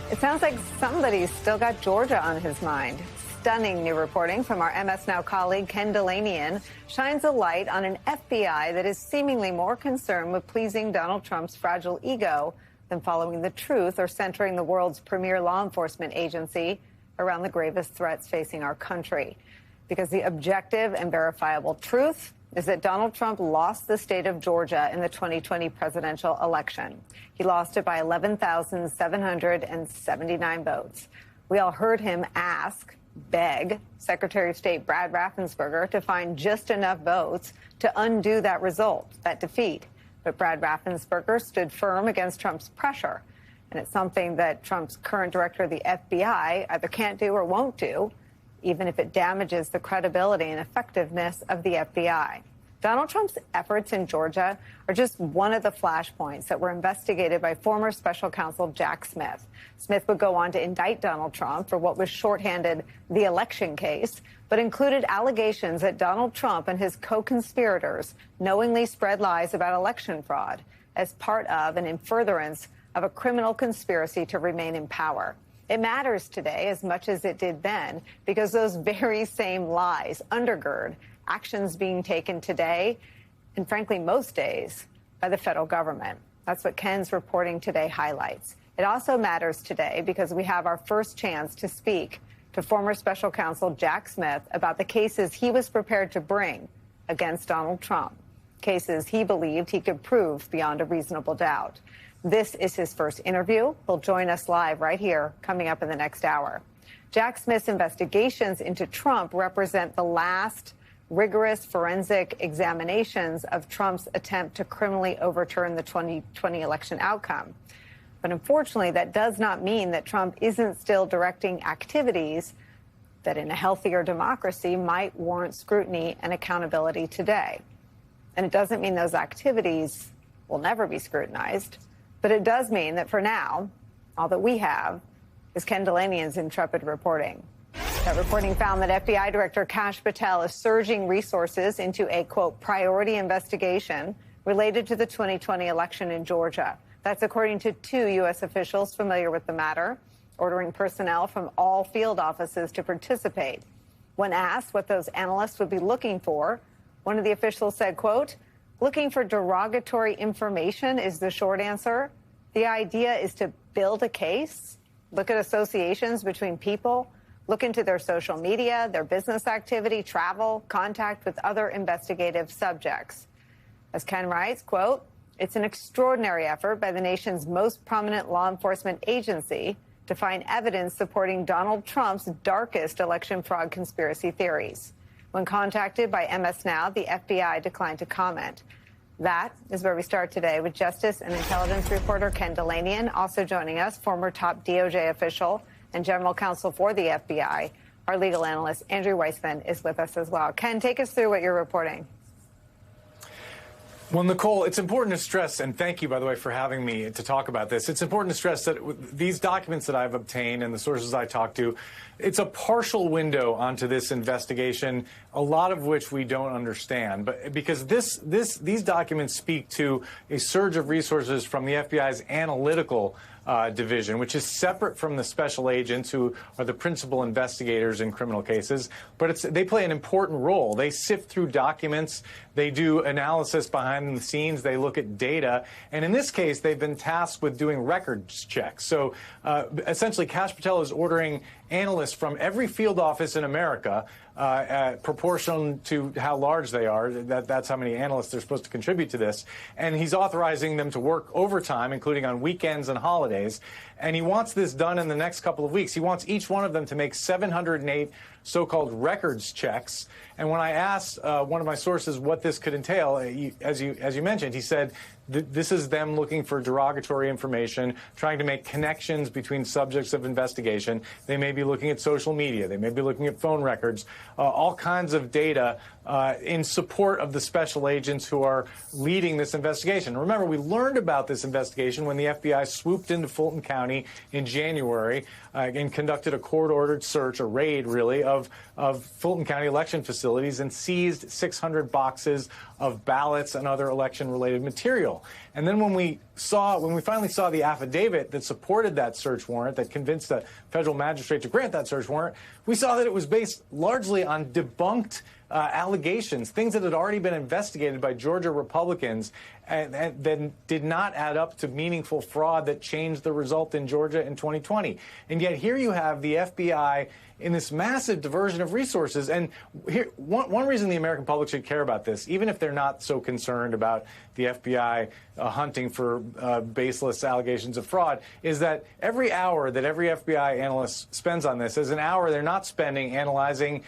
It sounds like somebody's still got Georgia on his mind. Stunning new reporting from our MS Now colleague Ken Dilanian shines a light on an FBI that is seemingly more concerned with pleasing Donald Trump's fragile ego than following the truth or centering the world's premier law enforcement agency around the gravest threats facing our country. Because the objective and verifiable truth is that Donald Trump lost the state of Georgia in the 2020 presidential election. He lost it by 11,779 votes. We all heard him beg Secretary of State Brad Raffensperger to find just enough votes to undo that result, that defeat. But Brad Raffensperger stood firm against Trump's pressure. And it's something that Trump's current director of the FBI either can't do or won't do, even if it damages the credibility and effectiveness of the FBI. Donald Trump's efforts in Georgia are just one of the flashpoints that were investigated by former special counsel Jack Smith. Smith would go on to indict Donald Trump for what was shorthanded the election case, but included allegations that Donald Trump and his co-conspirators knowingly spread lies about election fraud as part of and in furtherance of a criminal conspiracy to remain in power. It matters today as much as it did then because those very same lies undergird actions being taken today and, frankly, most days by the federal government. That's what Ken's reporting today highlights. It also matters today because we have our first chance to speak to former special counsel Jack Smith about the cases he was prepared to bring against Donald Trump, cases he believed he could prove beyond a reasonable doubt. This is his first interview. He'll join us live right here coming up in the next hour. Jack Smith's investigations into Trump represent the last rigorous forensic examinations of Trump's attempt to criminally overturn the 2020 election outcome. But unfortunately, that does not mean that Trump isn't still directing activities that in a healthier democracy might warrant scrutiny and accountability today. And it doesn't mean those activities will never be scrutinized. But it does mean that for now, all that we have is Ken Dilanian's intrepid reporting. That reporting found that FBI Director Kash Patel is surging resources into a, quote, priority investigation related to the 2020 election in Georgia. That's according to two U.S. officials familiar with the matter, ordering personnel from all field offices to participate. When asked what those analysts would be looking for, one of the officials said, quote, looking for derogatory information is the short answer. The idea is to build a case, look at associations between people, look into their social media, their business activity, travel, contact with other investigative subjects. As Ken writes, quote, it's an extraordinary effort by the nation's most prominent law enforcement agency to find evidence supporting Donald Trump's darkest election fraud conspiracy theories. When contacted by MS Now, the FBI declined to comment. That is where we start today with Justice and Intelligence reporter Ken Dilanian, also joining us, former top DOJ official and general counsel for the FBI. Our legal analyst, Andrew Weissman, is with us as well. Ken, take us through what you're reporting. Well, Nicole, it's important to stress, and thank you, by the way, for having me to talk about this. It's important to stress that these documents that I've obtained and the sources I talked to, it's a partial window onto this investigation, a lot of which we don't understand. But because these documents speak to a surge of resources from the FBI's analytical division, which is separate from the special agents who are the principal investigators in criminal cases. But they play an important role. They sift through documents. They do analysis behind the scenes. They look at data. And in this case, they've been tasked with doing records checks. So essentially, Kash Patel is ordering analysts from every field office in America, proportional to how large they are. That's how many analysts they're supposed to contribute to this. And he's authorizing them to work overtime, including on weekends and holidays. And he wants this done in the next couple of weeks. He wants each one of them to make 708 so-called records checks. And when I asked one of my sources what this could entail, as you mentioned, he said this is them looking for derogatory information, trying to make connections between subjects of investigation. They may be looking at social media. They may be looking at phone records, all kinds of data in support of the special agents who are leading this investigation. Remember, we learned about this investigation when the FBI swooped into Fulton County County in January and conducted a court-ordered search, a raid really, of Fulton County election facilities and seized 600 boxes of ballots and other election-related material. And then when we finally saw the affidavit that supported that search warrant, that convinced the federal magistrate to grant that search warrant, we saw that it was based largely on debunked allegations, things that had already been investigated by Georgia Republicans and then did not add up to meaningful fraud that changed the result in Georgia in 2020. And yet here you have the FBI in this massive diversion of resources. And here, one reason the American public should care about this, even if they're not so concerned about the FBI hunting for baseless allegations of fraud, is that every hour that every FBI analyst spends on this is an hour they're not spending analyzing,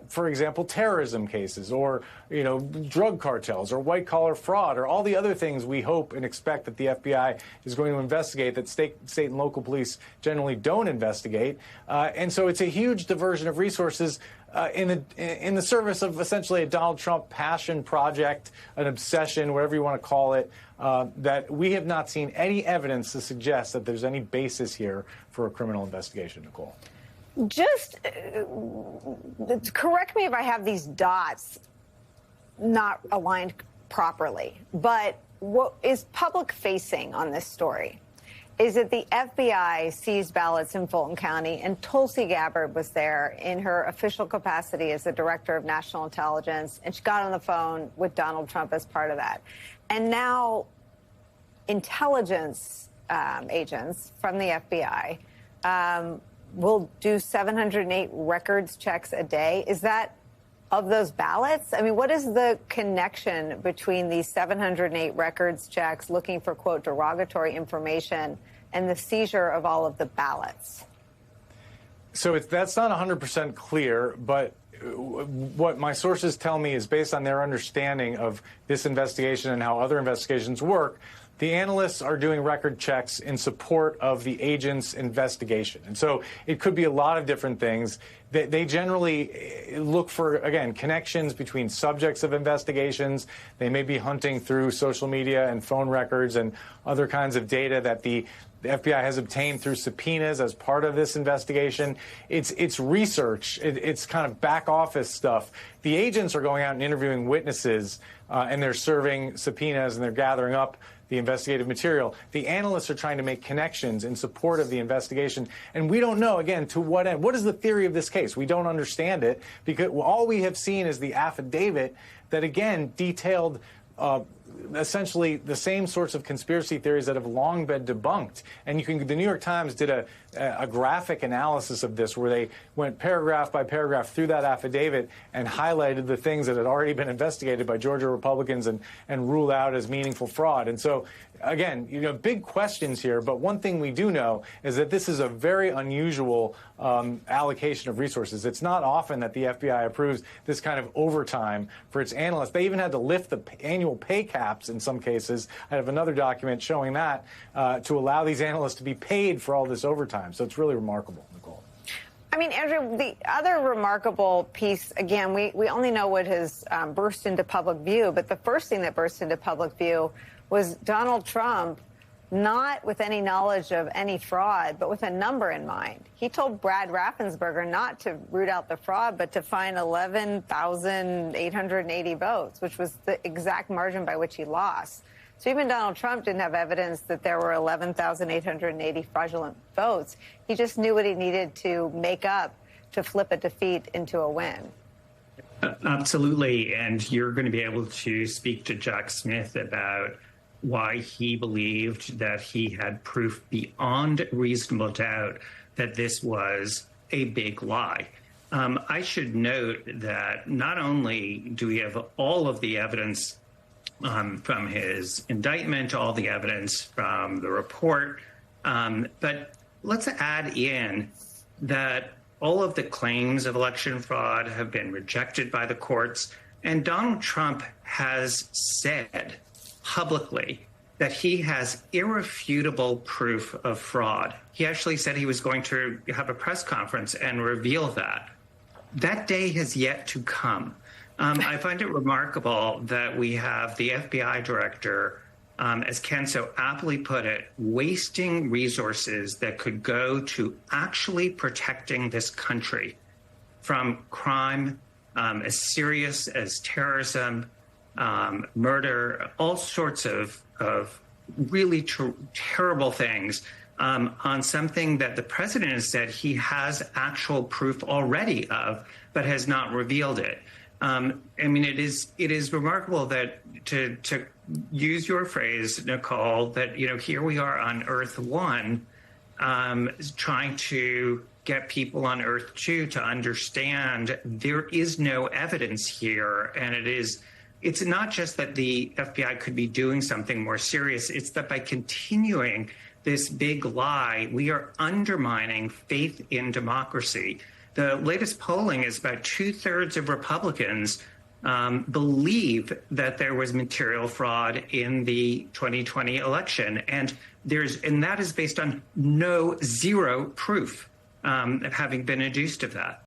for example, terrorism cases or, drug cartels or white-collar fraud or all the other things we hope and expect that the FBI is going to investigate that state and local police generally don't investigate. And so it's a huge diversion of resources in the service of essentially a Donald Trump passion project, an obsession, whatever you want to call it, that we have not seen any evidence to suggest that there's any basis here for a criminal investigation, Nicole. Just correct me if I have these dots not aligned properly, but what is public facing on this story is that the FBI seized ballots in Fulton County, and Tulsi Gabbard was there in her official capacity as the director of national intelligence, and she got on the phone with Donald Trump as part of that. And now intelligence agents from the FBI will do 708 records checks a day. Is that of those ballots? I mean, what is the connection between these 708 records checks looking for, quote, derogatory information and the seizure of all of the ballots? So that's not 100% clear, but what my sources tell me is based on their understanding of this investigation and how other investigations work. The analysts are doing record checks in support of the agent's investigation. And so it could be a lot of different things. They generally look for, again, connections between subjects of investigations. They may be hunting through social media and phone records and other kinds of data that the FBI has obtained through subpoenas as part of this investigation. It's research. It's kind of back office stuff. The agents are going out and interviewing witnesses, and they're serving subpoenas, and they're gathering up the investigative material. The analysts are trying to make connections in support of the investigation. And we don't know, again, to what end. What is the theory of this case? We don't understand it because all we have seen is the affidavit that, again, detailed essentially the same sorts of conspiracy theories that have long been debunked. And the New York Times did a graphic analysis of this where they went paragraph by paragraph through that affidavit and highlighted the things that had already been investigated by Georgia Republicans and ruled out as meaningful fraud. And so, again, big questions here. But one thing we do know is that this is a very unusual allocation of resources. It's not often that the FBI approves this kind of overtime for its analysts. They even had to lift the annual pay caps in some cases. I have another document showing that to allow these analysts to be paid for all this overtime. So it's really remarkable, Nicole. I mean, Andrew, the other remarkable piece, again, we only know what has burst into public view, but the first thing that burst into public view was Donald Trump, not with any knowledge of any fraud, but with a number in mind. He told Brad Raffensperger not to root out the fraud, but to find 11,880 votes, which was the exact margin by which he lost. So even Donald Trump didn't have evidence that there were 11,880 fraudulent votes. He just knew what he needed to make up to flip a defeat into a win. Absolutely. And you're going to be able to speak to Jack Smith about why he believed that he had proof beyond reasonable doubt that this was a big lie. I should note that not only do we have all of the evidence from his indictment, all the evidence from the report, but let's add in that all of the claims of election fraud have been rejected by the courts, and Donald Trump has said publicly that he has irrefutable proof of fraud. He actually said he was going to have a press conference and reveal that. That day has yet to come. I find it remarkable that we have the FBI director as Ken so aptly put it, wasting resources that could go to actually protecting this country from crime as serious as terrorism, murder, all sorts of really terrible things on something that the president has said he has actual proof already of, but has not revealed it. I mean, it is remarkable that to use your phrase, Nicole, that, you know, here we are on Earth 1, trying to get people on Earth 2 to understand there is no evidence here. And it's not just that the FBI could be doing something more serious, it's that by continuing this big lie, we are undermining faith in democracy. The latest polling is about 2/3 of Republicans believe that there was material fraud in the 2020 election, and that is based on zero proof of having been adduced of that.